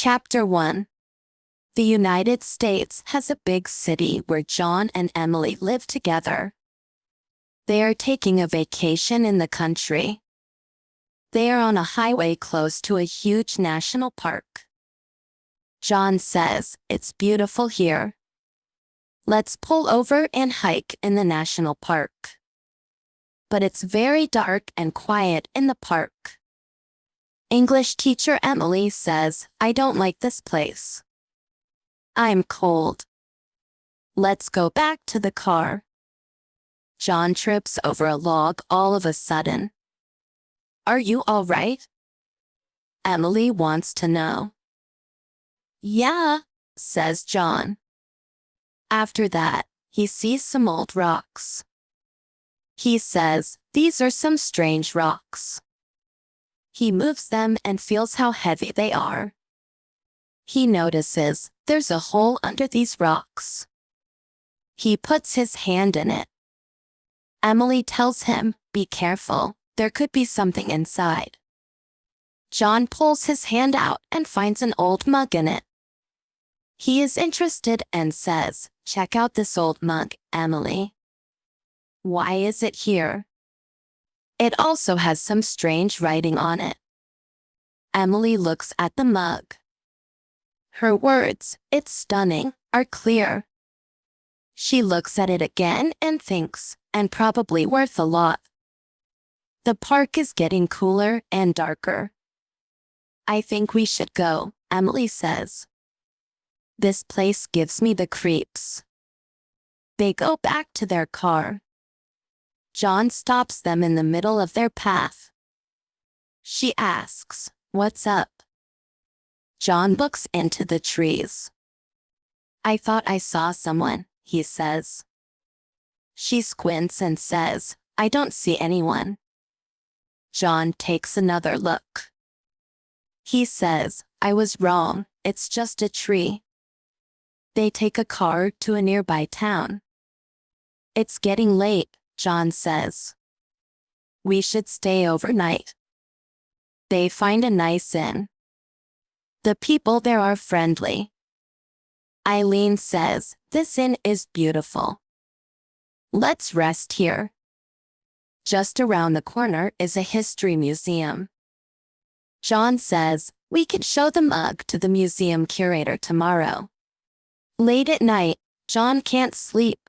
Chapter 1. The United States has a big city where John and Emily live together. They are taking a vacation in the country. They are on a highway close to a huge national park. John says, "It's beautiful here. Let's pull over and hike in the national park." But it's very dark and quiet in the park. English teacher Emily says, "I don't like this place. I'm cold. Let's go back to the car." John trips over a log all of a sudden. "Are you all right?" Emily wants to know. "Yeah," says John. After that, he sees some old rocks. He says, "These are some strange rocks." He moves them and feels how heavy they are. He notices there's a hole under these rocks. He puts his hand in it. Emily tells him, "Be careful, there could be something inside." John pulls his hand out and finds an old mug in it. He is interested and says, "Check out this old mug, Emily. Why is it here?" It also has some strange writing on it. Emily looks at the mug. Her words, "It's stunning," are clear. She looks at it again and thinks, "And probably worth a lot." The park is getting cooler and darker. "I think we should go," Emily says. "This place gives me the creeps." They go back to their car. John stops them in the middle of their path. She asks, "What's up?" John looks into the trees. "I thought I saw someone," he says. She squints and says, "I don't see anyone." John takes another look. He says, "I was wrong, it's just a tree." They take a car to a nearby town. "It's getting late," John says. "We should stay overnight." They find a nice inn. The people there are friendly. Eileen says, "This inn is beautiful. Let's rest here." Just around the corner is a history museum. John says, "We could show the mug to the museum curator tomorrow." Late at night, John can't sleep.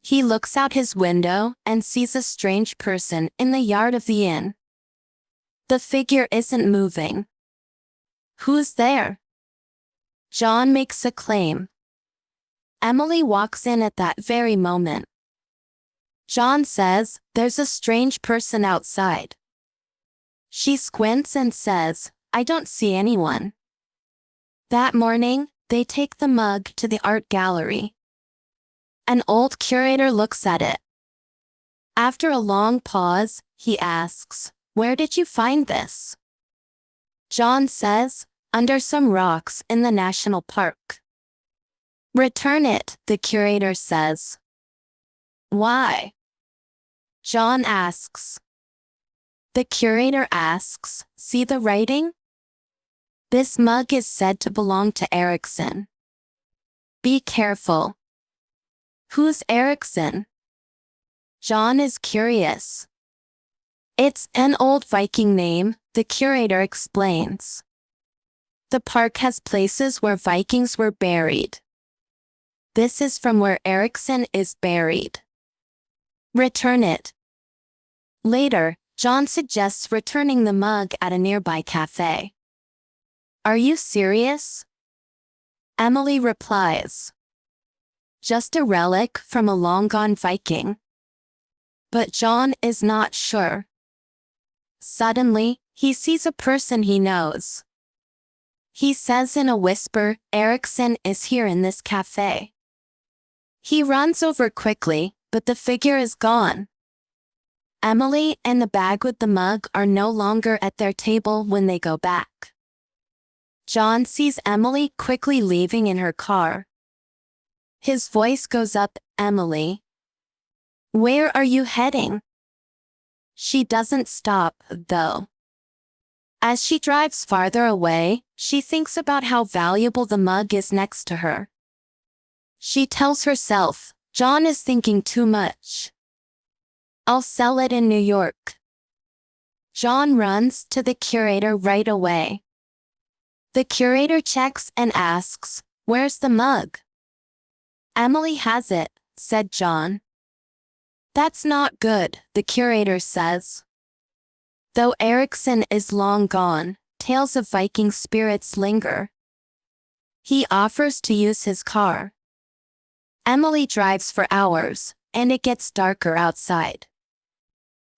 He looks out his window and sees a strange person in the yard of the inn. The figure isn't moving. Who's there? John makes a claim. Emily walks in at that very moment. John says, "There's a strange person outside." She squints and says, "I don't see anyone." That morning, they take the mug to the art gallery. An old curator looks at it. After a long pause, he asks, "Where did you find this?" John says, "Under some rocks in the national park." "Return it," the curator says. "Why?" John asks. The curator asks, "See the writing? This mug is said to belong to Erickson. Be careful." "Who's Erickson?" John is curious. "It's an old Viking name," the curator explains. "The park has places where Vikings were buried. This is from where Erickson is buried. Return it." Later, John suggests returning the mug at a nearby cafe. "Are you serious?" Emily replies. "Just a relic from a long-gone Viking." But John is not sure. Suddenly, he sees a person he knows. He says in a whisper, "Erickson is here in this cafe." He runs over quickly, but the figure is gone. Emily and the bag with the mug are no longer at their table when they go back. John sees Emily quickly leaving in her car. His voice goes up, "Emily, where are you heading?" She doesn't stop, though. As she drives farther away, she thinks about how valuable the mug is next to her. She tells herself, John is thinking too much. I'll sell it in New York. John runs to the curator right away. The curator checks and asks, "Where's the mug?" "Emily has it," said John. "That's not good," the curator says. Though Ericsson is long gone, tales of Viking spirits linger. He offers to use his car. Emily drives for hours, and it gets darker outside.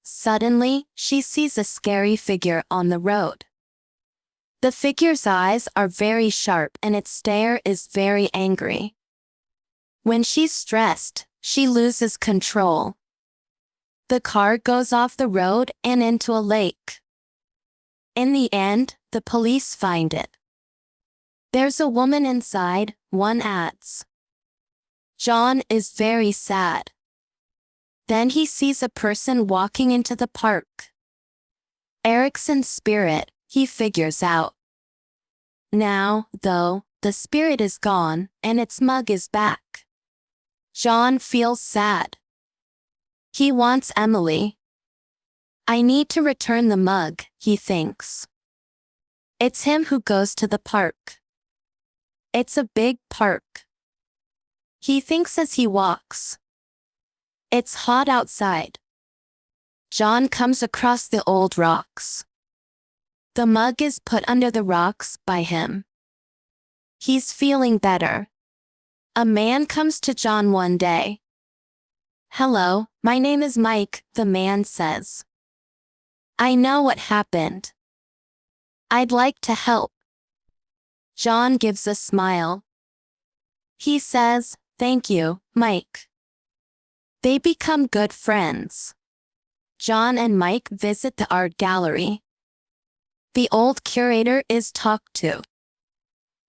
Suddenly, she sees a scary figure on the road. The figure's eyes are very sharp and its stare is very angry. When she's stressed, she loses control. The car goes off the road and into a lake. In the end, the police find it. "There's a woman inside," one adds. John is very sad. Then he sees a person walking into the park. Ericsson's spirit, he figures out. Now, though, the spirit is gone, and its mug is back. John feels sad. He wants Emily. "I need to return the mug," he thinks. It's him who goes to the park. It's a big park. He thinks as he walks. It's hot outside. John comes across the old rocks. The mug is put under the rocks by him. He's feeling better. A man comes to John one day. "Hello, my name is Mike," the man says. "I know what happened. I'd like to help." John gives a smile. He says, "Thank you, Mike." They become good friends. John and Mike visit the art gallery. The old curator is talked to.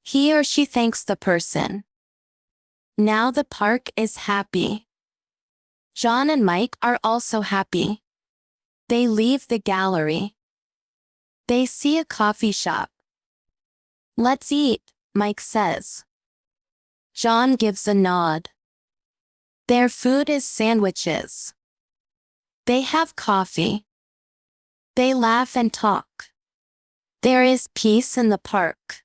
He or she thanks the person. Now the park is happy. John and Mike are also happy. They leave the gallery. They see a coffee shop. "Let's eat," Mike says. John gives a nod. Their food is sandwiches. They have coffee. They laugh and talk. There is peace in the park.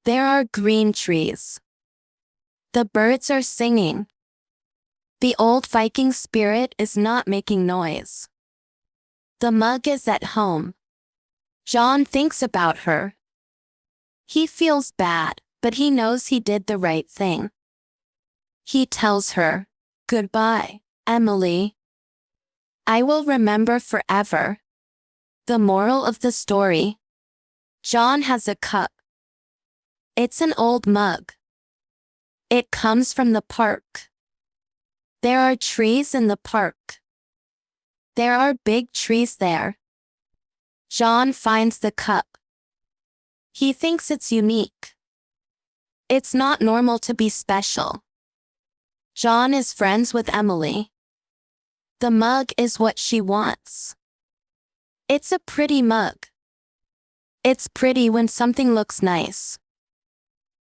There are green trees. The birds are singing. The old Viking spirit is not making noise. The mug is at home. John thinks about her. He feels bad, but he knows he did the right thing. He tells her, "Goodbye, Emily. I will remember forever." The moral of the story: John has a cup. It's an old mug. It comes from the park. There are trees in the park. There are big trees there. John finds the cup. He thinks it's unique. It's not normal to be special. John is friends with Emily. The mug is what she wants. It's a pretty mug. It's pretty when something looks nice.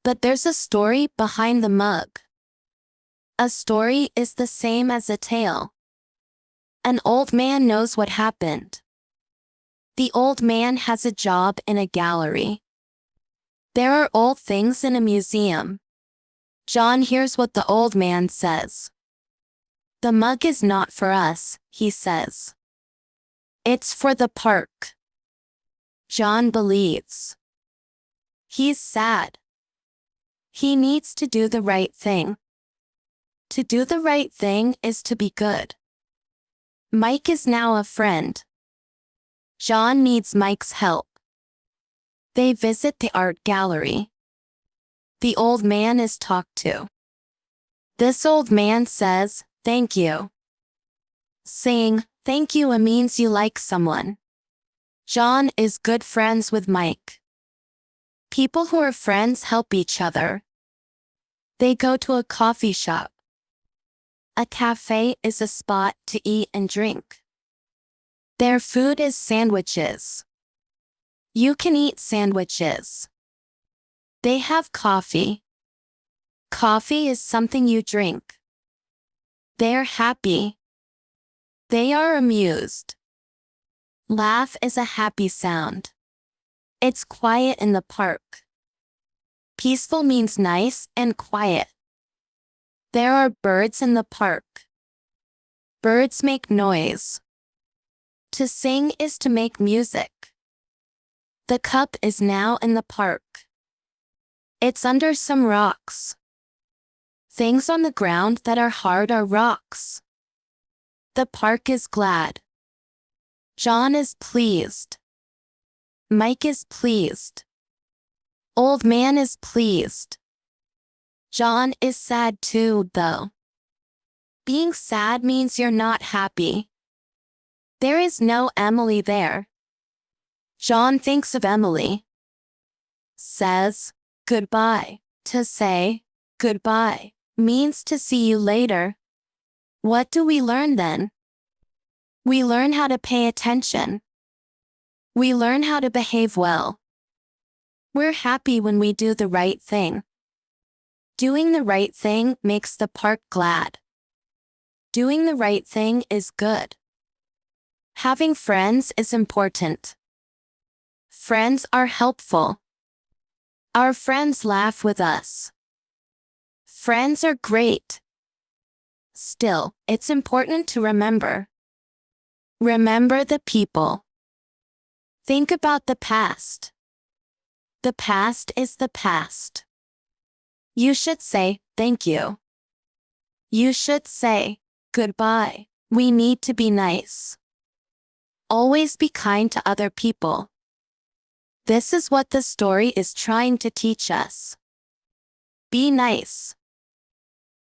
But there's a story behind the mug. A story is the same as a tale. An old man knows what happened. The old man has a job in a gallery. There are old things in a museum. John hears what the old man says. "The mug is not for us," he says. "It's for the park." John believes. He's sad. He needs to do the right thing. To do the right thing is to be good. Mike is now a friend. John needs Mike's help. They visit the art gallery. The old man is talked to. This old man says, "Thank you." Saying, "Thank you" means you like someone. John is good friends with Mike. People who are friends help each other. They go to a coffee shop. A cafe is a spot to eat and drink. Their food is sandwiches. You can eat sandwiches. They have coffee. Coffee is something you drink. They're happy. They are amused. Laugh is a happy sound. It's quiet in the park. Peaceful means nice and quiet. There are birds in the park. Birds make noise. To sing is to make music. The cup is now in the park. It's under some rocks. Things on the ground that are hard are rocks. The park is glad. John is pleased. Mike is pleased. Old man is pleased. John is sad too, though. Being sad means you're not happy. There is no Emily there. John thinks of Emily. Says goodbye. To say goodbye means to see you later. What do we learn then? We learn how to pay attention. We learn how to behave well. We're happy when we do the right thing. Doing the right thing makes the park glad. Doing the right thing is good. Having friends is important. Friends are helpful. Our friends laugh with us. Friends are great. Still, it's important to remember. Remember the people. Think about the past. The past is the past. You should say thank you. You should say goodbye. We need to be nice. Always be kind to other people. This is what the story is trying to teach us. Be nice.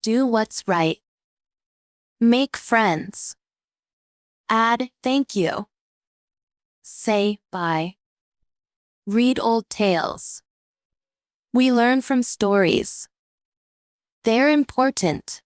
Do what's right. Make friends. Add thank you. Say bye. Read old tales. We learn from stories. They're important.